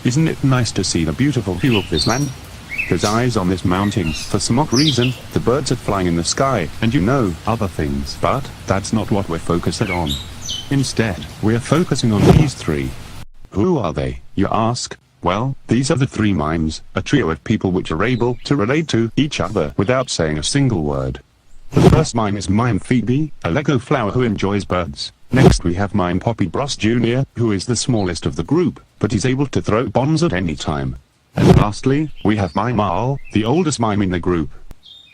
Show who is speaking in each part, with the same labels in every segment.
Speaker 1: Isn't it nice to see the beautiful view of this land? There's eyes on this mountain. For some odd reason, the birds are flying in the sky, and other things. But that's not what we're focusing on. Instead, we're focusing on these three. Who are they, you ask? Well, these are the three mimes, a trio of people which are able to relate to each other without saying a single word. The first mime is Mime Phoebe, a Lego flower who enjoys birds. Next we have Mime Poppy Bros Jr., who is the smallest of the group, but he's able to throw bombs at any time. And lastly, we have Mime Al, the oldest mime in the group.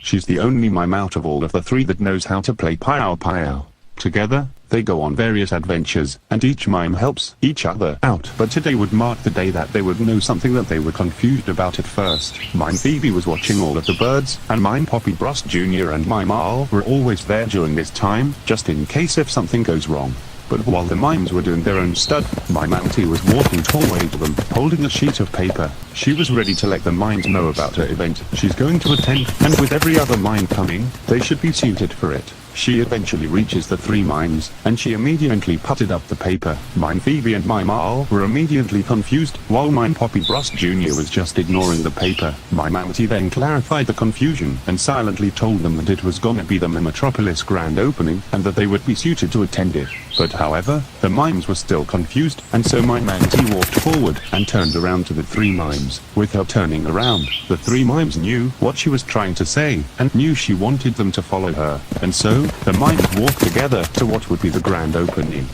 Speaker 1: She's the only mime out of all of the three that knows how to play Pow Pow. Together, they go on various adventures, and each mime helps each other out. But today would mark the day that they would know something that they were confused about at first. Mime Phoebe was watching all of the birds, and Mime Poppy Bros Jr. and Mime Al were always there during this time, just in case if something goes wrong. But while the mimes were doing their own stuff, Mime Auntie was walking toward them, holding a sheet of paper. She was ready to let the mimes know about her event she's going to attend, and with every other mime coming, they should be suited for it. She eventually reaches the three mimes, and she immediately putted up the paper. Mime Phoebe and Mime Al were immediately confused, while Mime Poppy Bros Jr. was just ignoring the paper. Mime Auntie then clarified the confusion, and silently told them that it was gonna be the Mimetropolis grand opening, and that they would be suited to attend it. But however, the mimes were still confused, and so Mime Auntie walked forward, and turned around to the three mimes. With her turning around, the three mimes knew what she was trying to say, and knew she wanted them to follow her, and so the mimes walked together to what would be the grand opening.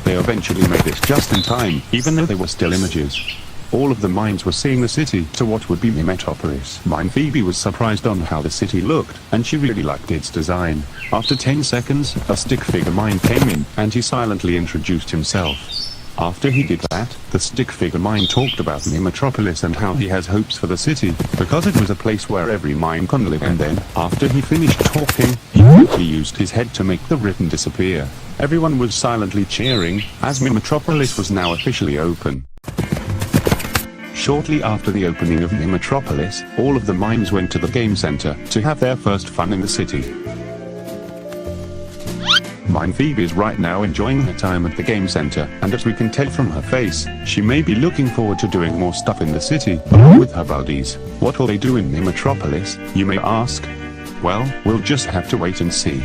Speaker 1: They eventually made it just in time, even though they were still images. All of the mimes were seeing the city to what would be Mimetropolis. Mime Phoebe was surprised on how the city looked, and she really liked its design. After 10 seconds, a stick figure mime came in, and he silently introduced himself. After he did that, the stick figure mime talked about Mimetropolis and how he has hopes for the city, because it was a place where every mime can live. And then, after he finished talking, he used his head to make the ribbon disappear. Everyone was silently cheering, as Mimetropolis was now officially open. Shortly after the opening of Mimetropolis, all of the mimes went to the game center to have their first fun in the city. Mime Phoebe is right now enjoying her time at the game center, and as we can tell from her face, she may be looking forward to doing more stuff in the city, along with her buddies. What will they do in Mimetropolis, you may ask? Well, we'll just have to wait and see.